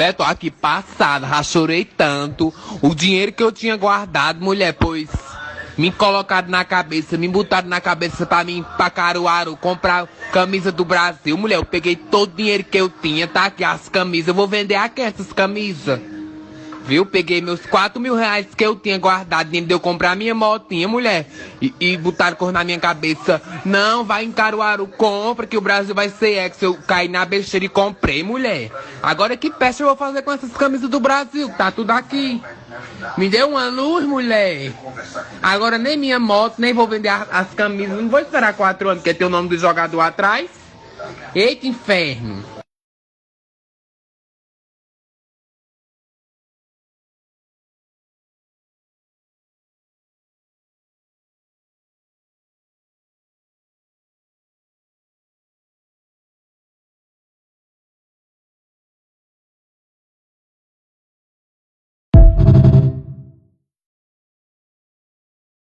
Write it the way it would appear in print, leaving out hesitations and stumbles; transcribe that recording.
Mulher, tô aqui passada, já chorei tanto. O dinheiro que eu tinha guardado, mulher, pois me colocaram na cabeça, me botaram na cabeça pra mim ir pra Caruaru comprar camisa do Brasil. Mulher, eu peguei todo o dinheiro que eu tinha, tá aqui as camisas. Eu vou vender aqui essas camisas. Viu? Peguei meus 4 mil reais que eu tinha guardado, nem deu comprar minha motinha, mulher. E botaram cor na minha cabeça. Não, vai em Caruaru, compra que o Brasil vai ser ex. Eu caí na besteira e comprei, mulher. Agora que peça eu vou fazer com essas camisas do Brasil? Tá tudo aqui. Me deu uma luz, mulher. Agora nem minha moto, nem vou vender as camisas. Não vou esperar 4 anos, porque tem o nome do jogador atrás. Eita, inferno.